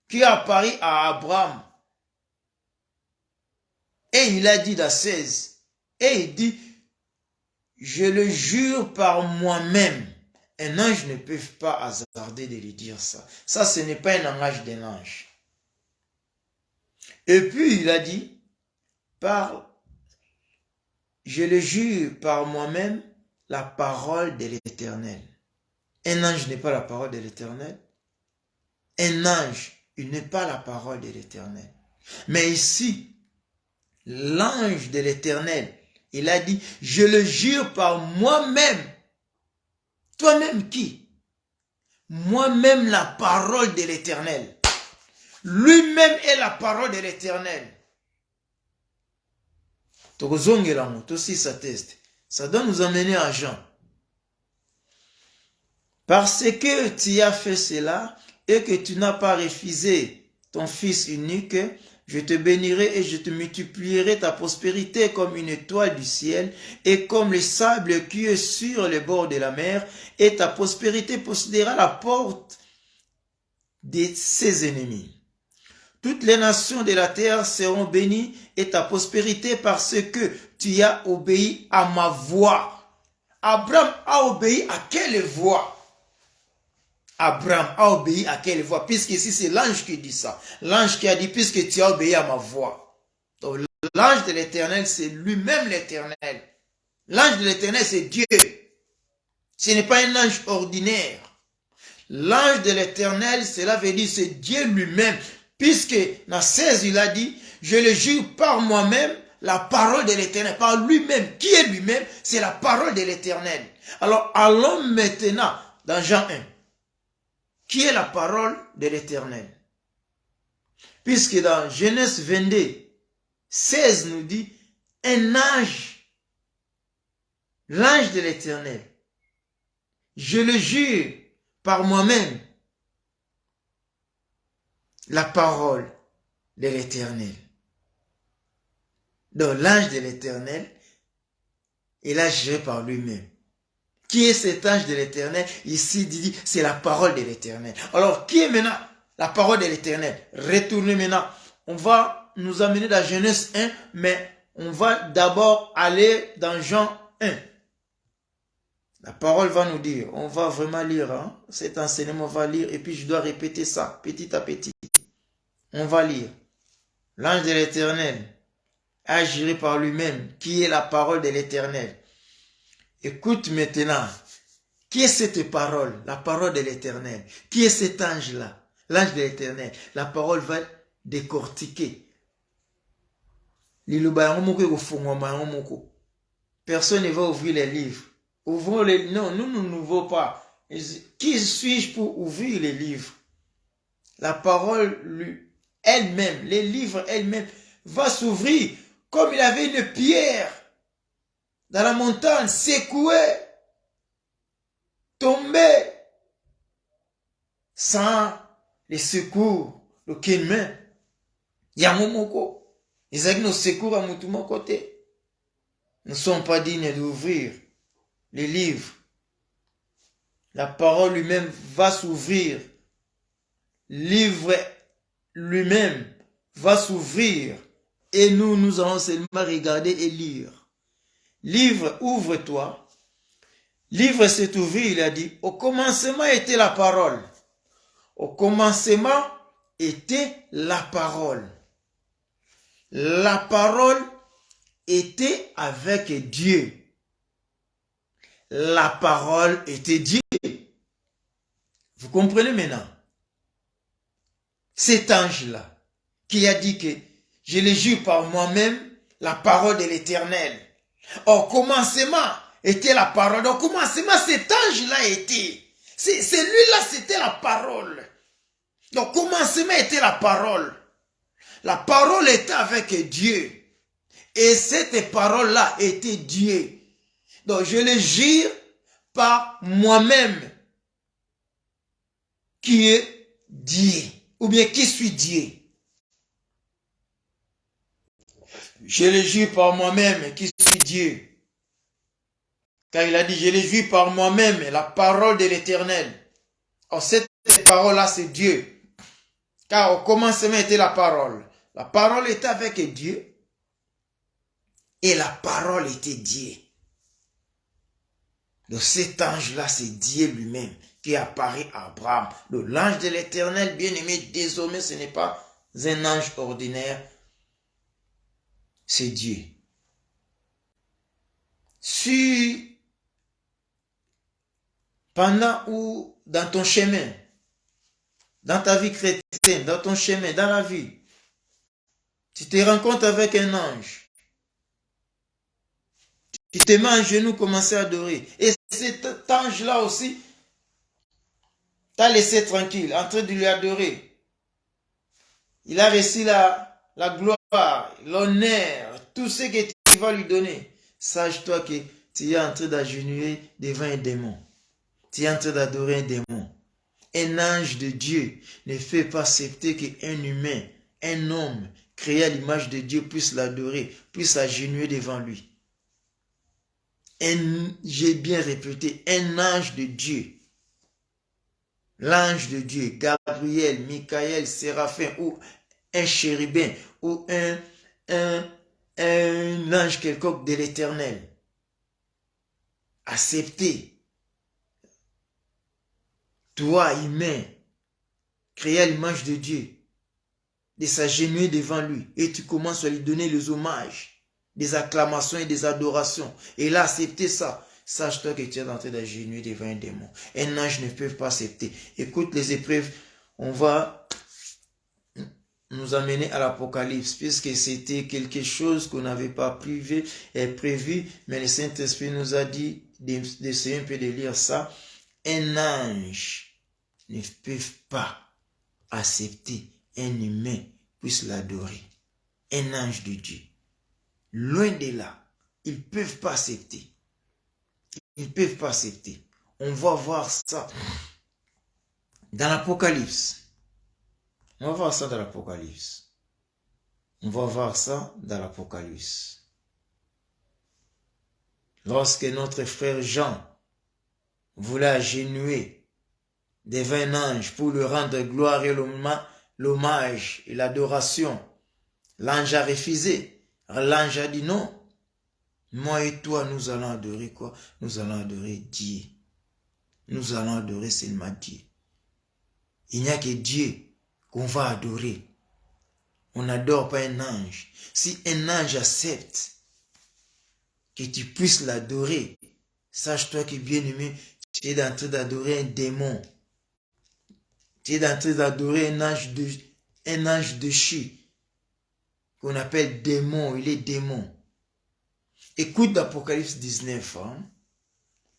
qui apparaît à Abraham. Et il a dit dans 16. Et il dit, je le jure par moi-même. Un ange ne peut pas hasarder de lui dire ça. Ça, ce n'est pas un langage d'un ange. Et puis, il a dit, je le jure par moi-même, la parole de l'Éternel. Un ange n'est pas la parole de l'Éternel. Un ange, il n'est pas la parole de l'Éternel. Mais ici, l'ange de l'Éternel, il a dit, je le jure par moi-même. Toi-même qui? Moi-même la parole de l'Éternel. Lui-même est la parole de l'Éternel. Ça doit nous amener à Jean. Parce que tu as fait cela et que tu n'as pas refusé ton fils unique, je te bénirai et je te multiplierai ta prospérité comme une étoile du ciel et comme le sable qui est sur les bords de la mer, et ta prospérité possédera la porte de ses ennemis. Toutes les nations de la terre seront bénies et ta prospérité parce que tu as obéi à ma voix. Abraham a obéi à quelle voix? Abraham a obéi à quelle voix? Puisque ici c'est l'ange qui dit ça. L'ange qui a dit, puisque tu as obéi à ma voix. Donc l'ange de l'Éternel, c'est lui-même l'Éternel. L'ange de l'Éternel, c'est Dieu. Ce n'est pas un ange ordinaire. L'ange de l'Éternel, cela veut dire c'est Dieu lui-même. Puisque dans 16, il a dit, je le jure par moi-même, la parole de l'Éternel, par lui-même. Qui est lui-même? C'est la parole de l'Éternel. Alors allons maintenant dans Jean 1. Qui est la parole de l'Éternel? Puisque dans Genèse 22, 16 nous dit, un ange, l'ange de l'Éternel, je le jure par moi-même, la parole de l'Éternel. Donc l'ange de l'Éternel, il a juré par lui-même. Qui est cet ange de l'Éternel? Ici, dit, c'est la parole de l'Éternel. Alors, qui est maintenant la parole de l'Éternel? Retournez maintenant. On va nous amener dans Genèse 1, mais on va d'abord aller dans Jean 1. La parole va nous dire, on va vraiment lire, hein? Cet enseignement, on va lire, et puis je dois répéter ça, petit à petit. On va lire. L'ange de l'Éternel a juré par lui-même, qui est la parole de l'Éternel. Écoute maintenant, qui est cette parole? La parole de l'Éternel. Qui est cet ange-là? L'ange de l'Éternel. La parole va décortiquer. Personne ne va ouvrir les livres Ouvrons les... Non, nous n'ouvrons pas. Qui suis-je pour ouvrir les livres? La parole elle-même, les livres elles-mêmes, va s'ouvrir comme il avait une pierre dans la montagne, secouée, tombée, sans les secours, aucune main. Yamomoko, ils ont nos secours à mon côté. Nous ne sommes pas dignes d'ouvrir les livres. La parole lui-même va s'ouvrir. Livre lui-même va s'ouvrir. Et nous allons seulement regarder et lire. Livre, ouvre-toi. Livre s'est ouvert, il a dit, au commencement était la parole. Au commencement était la parole. La parole était avec Dieu. La parole était Dieu. Vous comprenez maintenant? Cet ange-là, qui a dit que je le jure par moi-même, la parole de l'Éternel. Au commencement était la parole. Au commencement, cet ange-là était. Celui-là, c'était la parole. Donc, au commencement était la parole. La parole était avec Dieu. Et cette parole-là était Dieu. Donc, je le jure par moi-même, qui est Dieu. Ou bien qui suis Dieu. Je le jure par moi-même, qui suis Dieu. Car il a dit, je le jure par moi-même, la parole de l'Éternel. Or, cette parole-là, c'est Dieu. Car au commencement était la parole. La parole était avec Dieu. Et la parole était Dieu. Donc cet ange-là, c'est Dieu lui-même qui apparaît à Abraham. L'ange de l'Éternel, bien aimé, désormais, ce n'est pas un ange ordinaire. C'est Dieu. Si pendant ou dans ton chemin, dans ta vie chrétienne, dans ton chemin, dans la vie, tu te rencontres avec un ange, tu te mets à genoux, commencer à adorer. Et cet ange-là aussi t'a laissé tranquille, en train de lui adorer. Il a reçu la gloire, l'honneur, tout ce que tu vas lui donner. Sache-toi que tu es en train d'agenouiller devant un démon. Tu es en train d'adorer un démon. Un ange de Dieu ne fait pas accepter qu'un humain, un homme créé à l'image de Dieu puisse l'adorer, puisse agenouiller devant lui. J'ai bien répété, un ange de Dieu. L'ange de Dieu, Gabriel, Michael, Séraphin, ou un chérubin, ou un ange quelconque de l'Éternel. Accepter. Toi, humain, créé à l'image de Dieu, de s'agenouiller devant lui, et tu commences à lui donner les hommages, des acclamations et des adorations. Et là, accepter ça. Sache-toi que tu es en train d'agenouiller devant un démon. Un ange ne peut pas accepter. Écoute les épreuves. On va nous amener à l'Apocalypse, puisque c'était quelque chose qu'on n'avait pas prévu, mais le Saint-Esprit nous a dit d'essayer un peu de lire ça. Un ange ne peut pas accepter un humain puisse l'adorer. Un ange de Dieu. Loin de là, ils ne peuvent pas accepter. Ils ne peuvent pas accepter. On va voir ça dans l'Apocalypse. On va voir ça dans l'Apocalypse. On va voir ça dans l'Apocalypse. Lorsque notre frère Jean voulait agenouiller devant un ange pour lui rendre gloire et l'hommage et l'adoration, l'ange a refusé. L'ange a dit non. Moi et toi, nous allons adorer quoi? Nous allons adorer Dieu. Nous allons adorer seulement Dieu. Il n'y a que Dieu qu'on va adorer. On n'adore pas un ange. Si un ange accepte que tu puisses l'adorer, sache-toi que bien aimé, tu es en train d'adorer un démon. Tu es en train d'adorer un ange déchu qu'on appelle démon. Il est démon. Écoute l'Apocalypse 19. Hein?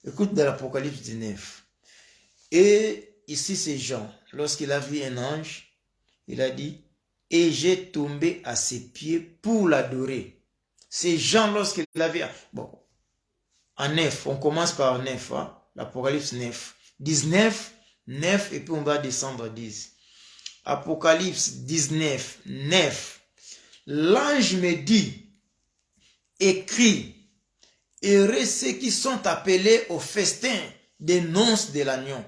Écoute dans l'Apocalypse 19. Et ici c'est Jean. Lorsqu'il a vu un ange, il a dit, et j'ai tombé à ses pieds pour l'adorer. C'est Jean lorsqu'il a vu. Bon, en 9, on commence par 9, hein? L'Apocalypse 9. 19, 9, et puis on va descendre à 10. Apocalypse 19, 9. L'ange me dit, écrit, heureux ceux qui sont appelés au festin des noces de l'agneau.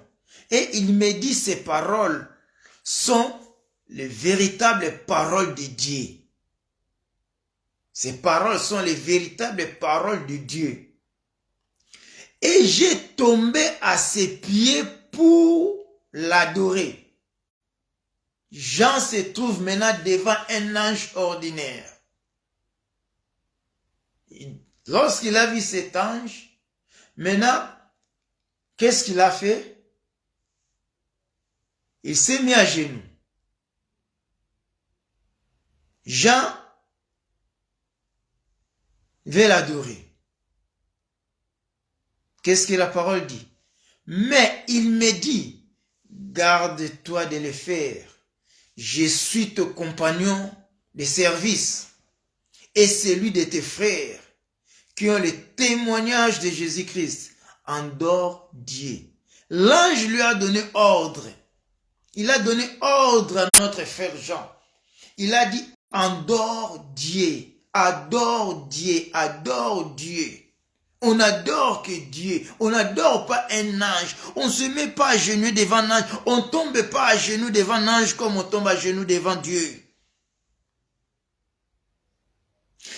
Et il me dit, ces paroles sont les véritables paroles de Dieu. Ces paroles sont les véritables paroles de Dieu. Et j'ai tombé à ses pieds pour l'adorer. Jean se trouve maintenant devant un ange ordinaire. Lorsqu'il a vu cet ange, maintenant, qu'est-ce qu'il a fait? Il s'est mis à genoux. Jean veut l'adorer. Qu'est-ce que la parole dit? Mais il me dit, garde-toi de le faire. Je suis ton compagnon de service et celui de tes frères qui ont le témoignage de Jésus-Christ. Adore Dieu. L'ange lui a donné ordre. Il a donné ordre à notre frère Jean. Il a dit, adore Dieu, adore Dieu, adore Dieu. On n'adore que Dieu. On n'adore pas un ange. On ne se met pas à genoux devant un ange. On ne tombe pas à genoux devant un ange comme on tombe à genoux devant Dieu.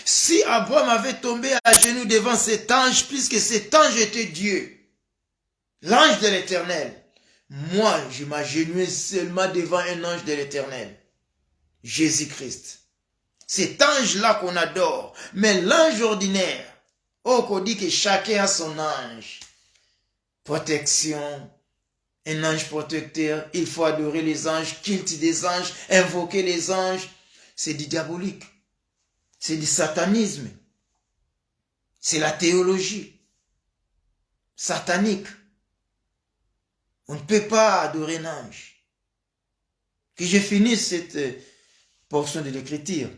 Si Abraham avait tombé à genoux devant cet ange, puisque cet ange était Dieu, l'ange de l'Éternel, moi, je m'agenouille seulement devant un ange de l'Éternel, Jésus-Christ. Cet ange-là qu'on adore, mais l'ange ordinaire, qu'on dit que chacun a son ange. Protection, un ange protecteur, il faut adorer les anges, culte des anges, invoquer les anges. C'est du diabolique. C'est du satanisme. C'est la théologie satanique. On ne peut pas adorer un ange. Que je finisse cette portion de l'écriture.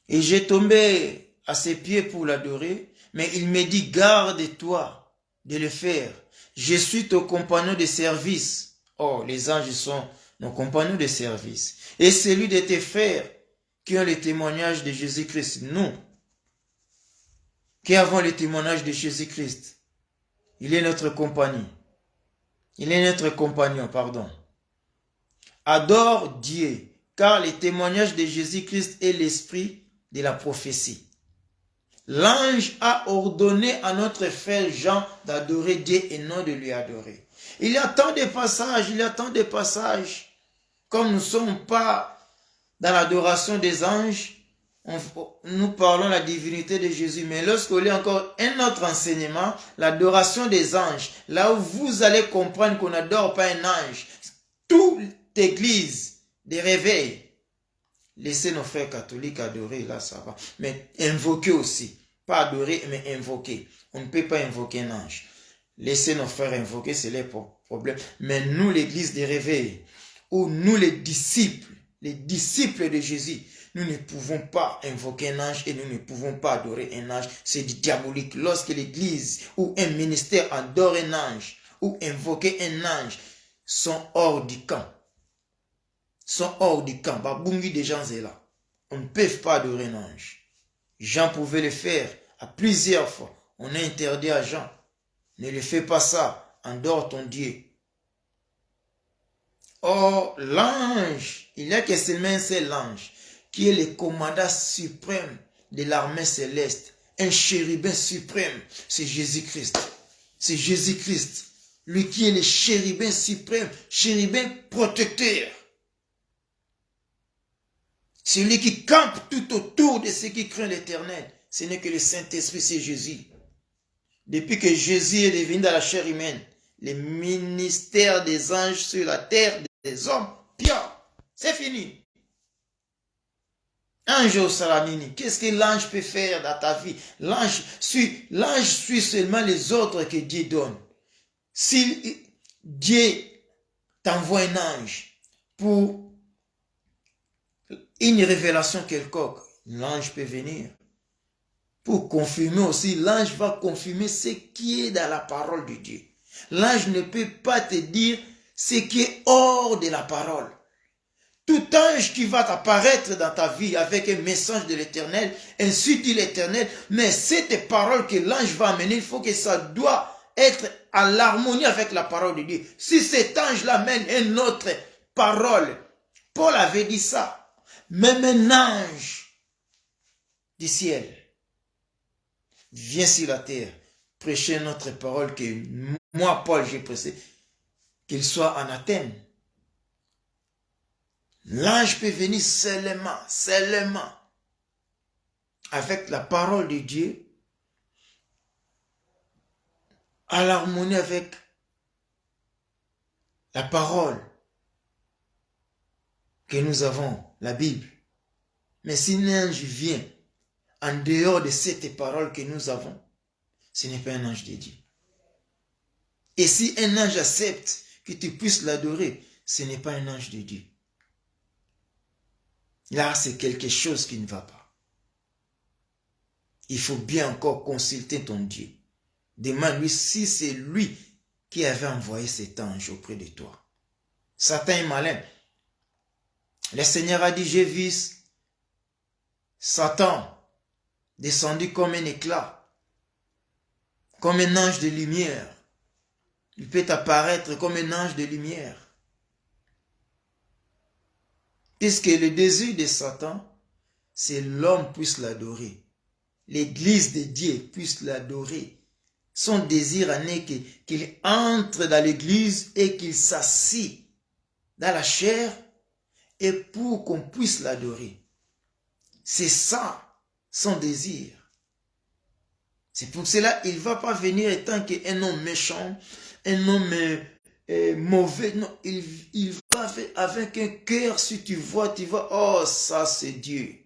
Et j'ai tombé à ses pieds pour l'adorer, mais il me dit, garde-toi de le faire. Je suis ton compagnon de service. Oh, les anges sont nos compagnons de service. Et celui de tes frères qui ont le témoignage de Jésus-Christ. Nous, qui avons le témoignage de Jésus-Christ, il est notre compagnie. Il est notre compagnon, pardon. Adore Dieu, car le témoignage de Jésus-Christ est l'esprit de la prophétie. L'ange a ordonné à notre frère Jean d'adorer Dieu et non de lui adorer. Il y a tant de passages, comme nous ne sommes pas dans l'adoration des anges, nous parlons de la divinité de Jésus, mais lorsqu'on lit encore un autre enseignement, l'adoration des anges, là où vous allez comprendre qu'on n'adore pas un ange, toute église des réveils, laissez nos frères catholiques adorer, là ça va. Mais invoquer aussi. Pas adorer, mais invoquer. On ne peut pas invoquer un ange. Laissez nos frères invoquer, c'est leur problème. Mais nous, l'église des réveils, ou nous les disciples de Jésus, nous ne pouvons pas invoquer un ange et nous ne pouvons pas adorer un ange. C'est du diabolique. Lorsque l'église ou un ministère adore un ange ou invoquer un ange, sont hors du camp. Sont hors du camp. Babungi des gens est là. On ne peut pas adorer un ange. Jean pouvait le faire à plusieurs fois. On a interdit à Jean. Ne le fais pas ça. Adore ton Dieu. Or, l'ange, il n'y a que seulement un seul ange qui est le commandant suprême de l'armée céleste. Un chérubin suprême. C'est Jésus-Christ. C'est Jésus-Christ. Lui qui est le chérubin suprême. Chérubin protecteur. Celui qui campe tout autour de ceux qui craignent l'Éternel. Ce n'est que le Saint-Esprit, c'est Jésus. Depuis que Jésus est devenu dans la chair humaine, le ministère des anges sur la terre des hommes, bien, c'est fini. Ange au Salamini, qu'est-ce que l'ange peut faire dans ta vie? L'ange suit seulement les ordres que Dieu donne. Si Dieu t'envoie un ange pour une révélation quelconque, l'ange peut venir. Pour confirmer aussi, l'ange va confirmer ce qui est dans la parole de Dieu. L'ange ne peut pas te dire ce qui est hors de la parole. Tout ange qui va apparaître dans ta vie avec un message de l'Éternel, ainsi dit l'Éternel, mais cette parole que l'ange va amener, il faut que ça doit être en l'harmonie avec la parole de Dieu. Si cet ange-là amène une autre parole, Paul avait dit ça, même un ange du ciel vient sur la terre prêcher notre parole que moi, Paul, j'ai prêché, qu'il soit anathème. L'ange peut venir seulement, avec la parole de Dieu, à l'harmonie avec la parole que nous avons, la Bible. Mais si un ange vient en dehors de cette parole que nous avons, ce n'est pas un ange de Dieu. Et si un ange accepte que tu puisses l'adorer, ce n'est pas un ange de Dieu. Là, c'est quelque chose qui ne va pas. Il faut bien encore consulter ton Dieu. Demande-lui si c'est lui qui avait envoyé cet ange auprès de toi. Satan est malin. Le Seigneur a dit, j'ai vu Satan descendu comme un éclat, comme un ange de lumière. Il peut apparaître comme un ange de lumière. Puisque le désir de Satan, c'est l'homme puisse l'adorer. L'Église de Dieu puisse l'adorer. Son désir en est qu'il entre dans l'Église et qu'il s'assied dans la chair et pour qu'on puisse l'adorer. C'est ça, son désir. C'est pour cela qu'il ne va pas venir étant qu'un homme méchant, un homme mauvais. Non, il va avec un cœur, si tu vois, oh, ça c'est Dieu.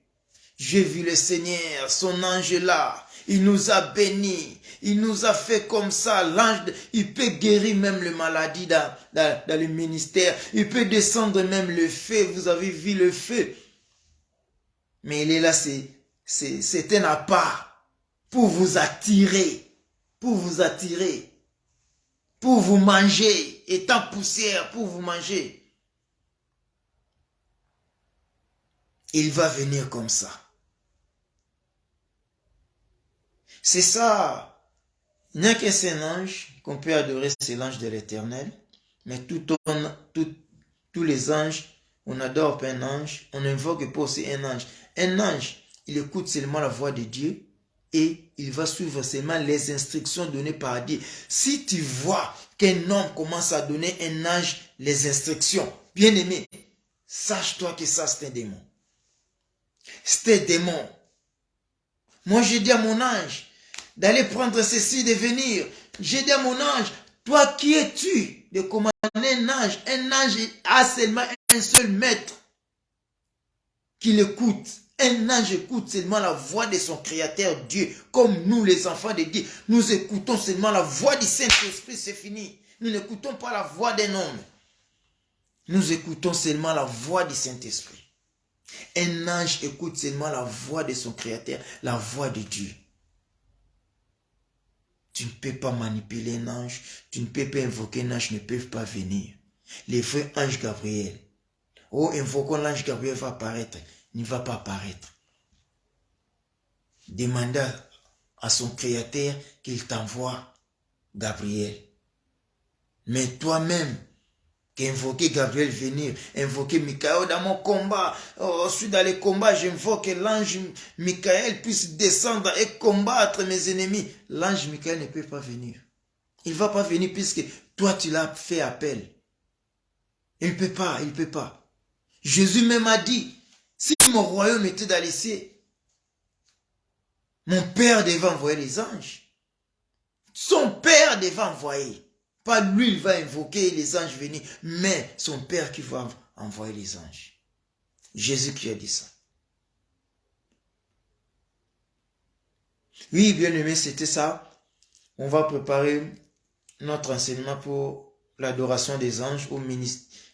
J'ai vu le Seigneur, son ange est là. Il nous a bénis. Il nous a fait comme ça. L'ange, il peut guérir même les maladies dans le ministère. Il peut descendre même le feu. Vous avez vu le feu. Mais il est là, c'est un appât pour vous attirer. Pour vous attirer. Pour vous manger. Étant poussière, pour vous manger. Il va venir comme ça. C'est ça. Il n'y a qu'un seul ange qu'on peut adorer, c'est l'ange de l'Éternel. Mais tous les anges, on adore pas un ange, on invoque pas aussi un ange. Un ange, il écoute seulement la voix de Dieu et il va suivre seulement les instructions données par Dieu. Si tu vois qu'un homme commence à donner un ange les instructions, bien aimé, sache-toi que ça c'est un démon. C'est un démon. Moi j'ai dit à mon ange d'aller prendre ceci, de venir. J'ai dit à mon ange, toi qui es-tu de commander un ange? Un ange a seulement un seul maître qui l'écoute. Un ange écoute seulement la voix de son créateur Dieu. Comme nous les enfants de Dieu, nous écoutons seulement la voix du Saint-Esprit, c'est fini. Nous n'écoutons pas la voix d'un homme. Nous écoutons seulement la voix du Saint-Esprit. Un ange écoute seulement la voix de son créateur, la voix de Dieu. Tu ne peux pas manipuler un ange, tu ne peux pas invoquer un ange, ne peuvent pas venir. Les frères ange Gabriel. Oh, invoquons l'ange Gabriel va apparaître. Il ne va pas apparaître. Demande à son créateur qu'il t'envoie Gabriel. Mais toi-même, qu'invoquer Gabriel venir, invoquer Michael dans mon combat. Oh, je suis dans les combats, j'invoque l'ange Michael puisse descendre et combattre mes ennemis. L'ange Michael ne peut pas venir. Il ne va pas venir puisque toi tu l'as fait appel. Il ne peut pas, il ne peut pas. Jésus même a dit, si mon royaume était dans les cieux, mon Père devait envoyer les anges. Son Père devait envoyer. Pas lui, il va invoquer les anges venir, mais son Père qui va envoyer les anges. Jésus qui a dit ça. Oui, bien aimé, c'était ça. On va préparer notre enseignement pour l'adoration des anges au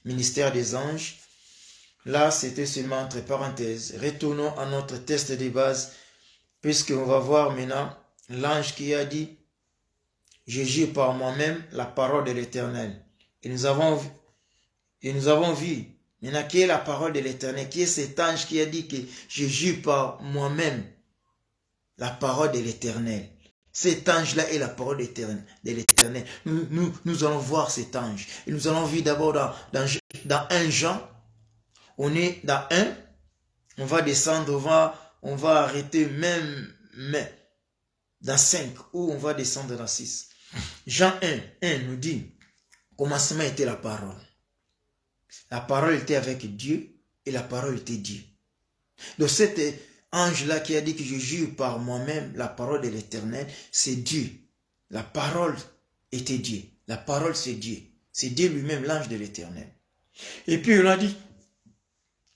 ministère des anges. Là, c'était seulement entre parenthèses. Retournons à notre test de base, puisqu'on va voir maintenant l'ange qui a dit « Je jure par moi-même la parole de l'Éternel ». Et nous avons vu maintenant qui est la parole de l'Éternel, qui est cet ange qui a dit que « Je jure par moi-même la parole de l'Éternel ». Cet ange-là est la parole de l'Éternel. Nous allons voir cet ange. Et nous allons voir d'abord dans 1 Jean. On est dans 1. On va descendre, on va arrêter même dans 5 ou on va descendre dans 6. Jean 1 nous dit, commencement était la parole. La parole était avec Dieu et la parole était Dieu. Donc cet ange-là qui a dit que je jure par moi-même la parole de l'Éternel, c'est Dieu. La parole était Dieu. La parole c'est Dieu. C'est Dieu lui-même, l'ange de l'Éternel. Et puis on a dit,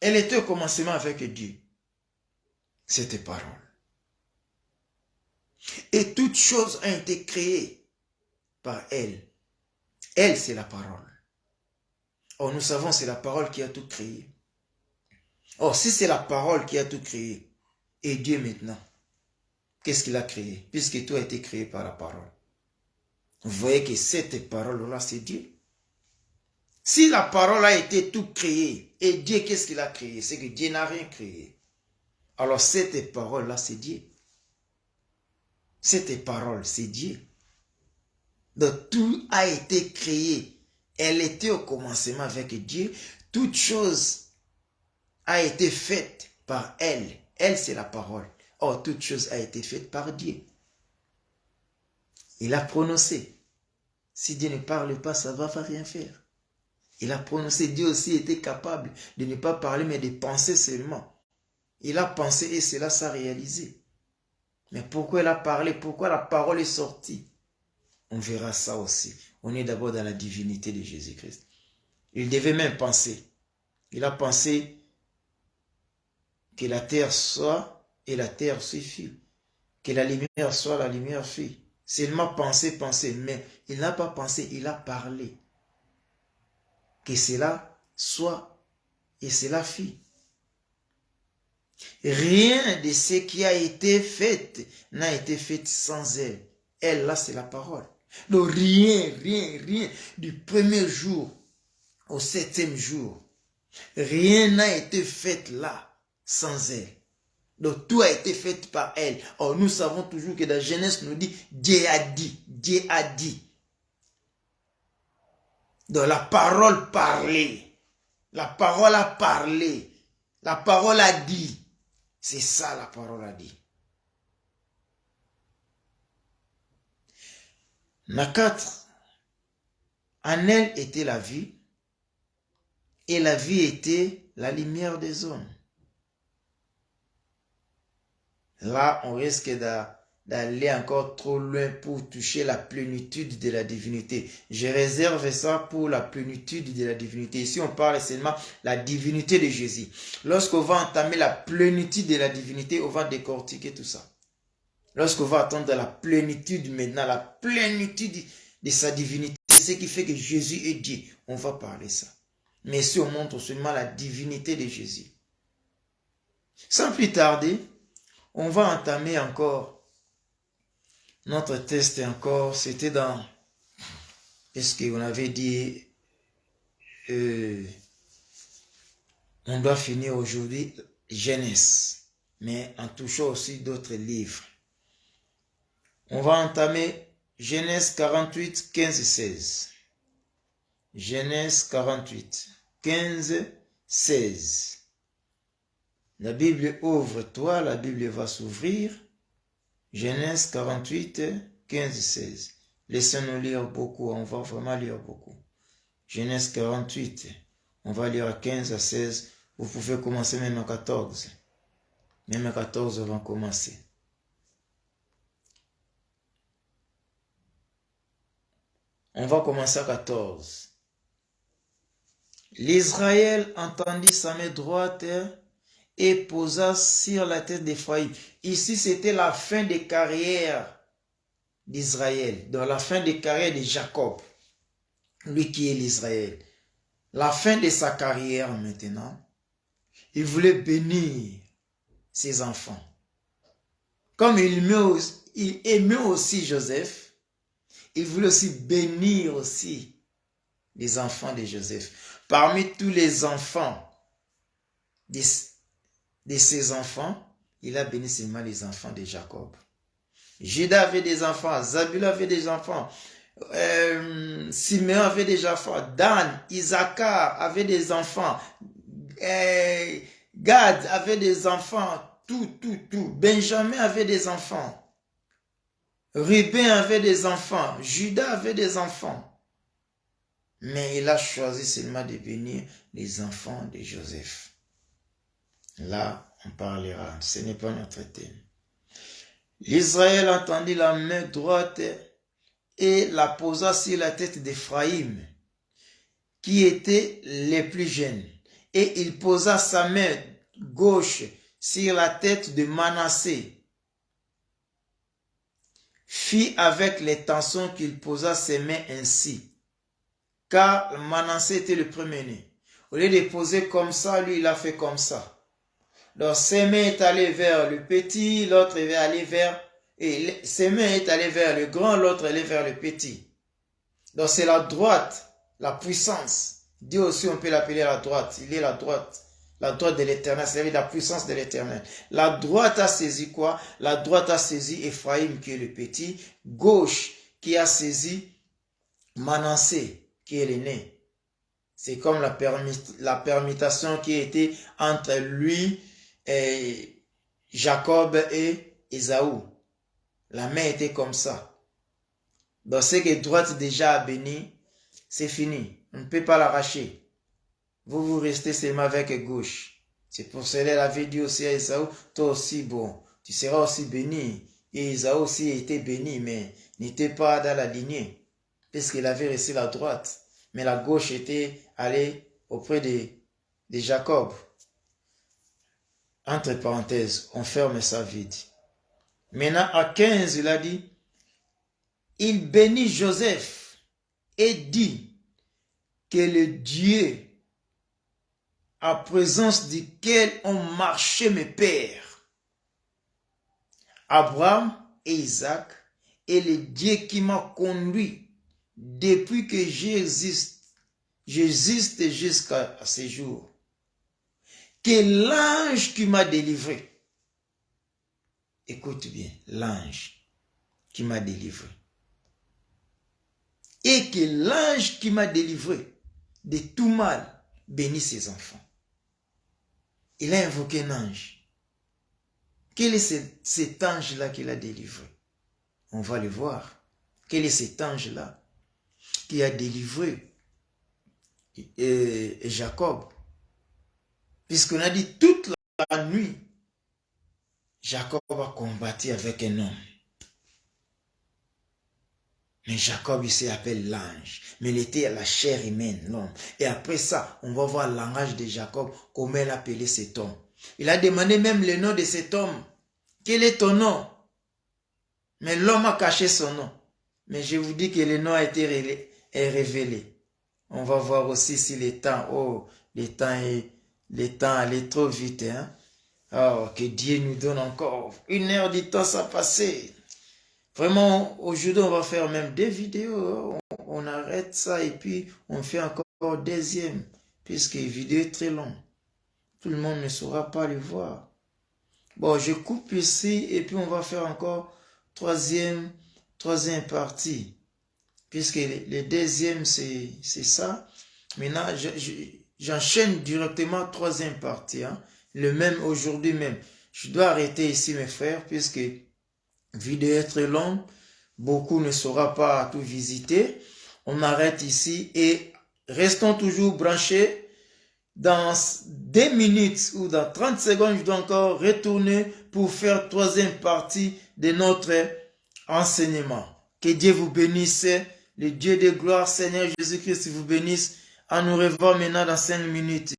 elle était au commencement avec Dieu. Cette parole. Et toute chose a été créée par elle. Elle, c'est la parole. Or, nous savons, c'est la parole qui a tout créé. Or, si c'est la parole qui a tout créé, et Dieu maintenant, qu'est-ce qu'il a créé? Puisque tout a été créé par la parole. Vous voyez que cette parole-là, c'est Dieu. Si la parole a été tout créée, et Dieu, qu'est-ce qu'il a créé? C'est que Dieu n'a rien créé. Alors, cette parole-là, c'est Dieu. Cette parole, c'est Dieu. Donc, tout a été créé. Elle était au commencement avec Dieu. Toute chose a été faite par elle. Elle, c'est la parole. Or, toute chose a été faite par Dieu. Il a prononcé. Si Dieu ne parle pas, ça ne va rien faire. Il a prononcé. Dieu aussi était capable de ne pas parler, mais de penser seulement. Il a pensé et cela s'est réalisé. Mais pourquoi il a parlé? Pourquoi la parole est sortie? On verra ça aussi. On est d'abord dans la divinité de Jésus-Christ. Il devait même penser. Il a pensé que la terre soit et la terre se fit. Que la lumière soit, la lumière fit. Seulement penser, mais il n'a pas pensé, il a parlé. Que cela soit et cela fit. Rien de ce qui a été fait n'a été fait sans elle. Elle, là, c'est la parole. Donc rien du premier jour au 7e jour. Rien n'a été fait là sans elle. Donc tout a été fait par elle. Or nous savons toujours que dans Genèse nous dit Dieu a dit. Dieu a dit. Donc la parole parlait. La parole a parlé. La parole a dit. C'est ça la parole a dit. La 4. En elle était la vie. Et la vie était la lumière des hommes. Là, on risque d'aller encore trop loin pour toucher la plénitude de la divinité. Je réserve ça pour la plénitude de la divinité. Ici, on parle seulement de la divinité de Jésus. Lorsqu'on va entamer la plénitude de la divinité, on va décortiquer tout ça. Lorsqu'on va attendre la plénitude maintenant, la plénitude de sa divinité, ce qui fait que Jésus est Dieu, on va parler ça. Mais si on montre seulement la divinité de Jésus. Sans plus tarder, on va entamer encore notre test encore. C'était dans, est-ce qu'on avait dit, on doit finir aujourd'hui Genèse, mais en touchant aussi d'autres livres. On va entamer Genèse 48, 15, 16. Genèse 48, 15, 16. La Bible ouvre-toi, la Bible va s'ouvrir. Genèse 48, 15, 16. Laissez-nous lire beaucoup, on va vraiment lire beaucoup. Genèse 48, on va lire 15 à 16. Vous pouvez commencer même à 14. Même à 14, on va commencer. On va commencer à 14. L'Israël entendit sa main droite et posa sur la tête d'Éphraïm. Ici, c'était la fin des carrières d'Israël, dans la fin des carrières de Jacob, lui qui est l'Israël. La fin de sa carrière maintenant, il voulait bénir ses enfants. Comme il aimait aussi Joseph, il voulait aussi bénir aussi les enfants de Joseph. Parmi tous les enfants de ses enfants, il a béni seulement les enfants de Jacob. Judas avait des enfants, Zabulon avait des enfants, Simeon avait des enfants, Dan, Issachar avait des enfants, Gad avait des enfants, tout. Benjamin avait des enfants. Ruben avait des enfants. Judas avait des enfants. Mais il a choisi seulement de bénir les enfants de Joseph. Là, on parlera. Ce n'est pas notre thème. L'Israël entendit la main droite et la posa sur la tête d'Éphraïm, qui était les plus jeunes. Et il posa sa main gauche sur la tête de Manassé. Fit avec l'intention qu'il posa ses mains ainsi, car Manassé était le premier-né. Au lieu de poser comme ça, lui, il a fait comme ça. Donc, ses mains est allées vers le petit, l'autre est allé vers, et ses mains est allées vers le grand, l'autre est allé vers le petit. Donc, c'est la droite, la puissance. Dieu aussi, on peut l'appeler la droite. Il est la droite de l'Éternel, c'est la puissance de l'Éternel. La droite a saisi quoi? La droite a saisi Éphraïm, qui est le petit. Gauche, qui a saisi Manassé, qui est l'aîné. C'est comme la permutation qui était entre lui, et Jacob et Ésaü. La main était comme ça. Donc, ce que droite déjà a béni, c'est fini. On ne peut pas l'arracher. Vous restez seulement avec gauche. C'est pour cela qu'elle avait dit aussi à Ésaü, toi aussi, bon, tu seras aussi béni. Et Ésaü aussi était béni, mais n'était pas dans la lignée, puisqu'il avait resté la droite. Mais la gauche était allée auprès de Jacob. Entre parenthèses, on ferme ça vide. Maintenant, à 15, il a dit, il bénit Joseph et dit que le Dieu en présence duquel ont marché mes pères, Abraham et Isaac, est le Dieu qui m'a conduit depuis que j'existe jusqu'à ce jour. Que l'ange qui m'a délivré, écoute bien, l'ange qui m'a délivré, et que l'ange qui m'a délivré de tout mal bénisse ses enfants. Il a invoqué un ange. Quel est cet ange-là qu'il a délivré? On va le voir. Quel est cet ange-là qui a délivré Jacob? Puisqu'on a dit toute la nuit, Jacob a combattu avec un homme. Mais Jacob, il s'appelle l'ange. Mais il était à la chair humaine, l'homme. Et après ça, on va voir le langage de Jacob, comment il appelait cet homme. Il a demandé même le nom de cet homme. Quel est ton nom? Mais l'homme a caché son nom. Mais je vous dis que le nom a été révélé. On va voir aussi si le temps allait trop vite. Hein? Oh, que Dieu nous donne encore 1 heure du temps, ça passé. Vraiment, aujourd'hui, on va faire même des vidéos. On arrête ça et puis on fait encore deuxième. Puisque la vidéo est très longue. Tout le monde ne saura pas le voir. Bon, je coupe ici et puis on va faire encore troisième partie. Puisque le deuxième, c'est ça. Maintenant, j'enchaîne directement troisième partie. Hein. Le même aujourd'hui même. Je dois arrêter ici, mes frères, puisque vidéo est très longue, beaucoup ne saura pas tout visiter. On arrête ici et restons toujours branchés. Dans 2 minutes ou dans 30 secondes, je dois encore retourner pour faire troisième partie de notre enseignement. Que Dieu vous bénisse, le Dieu de gloire, Seigneur Jésus-Christ vous bénisse. À nous revoir maintenant dans 5 minutes.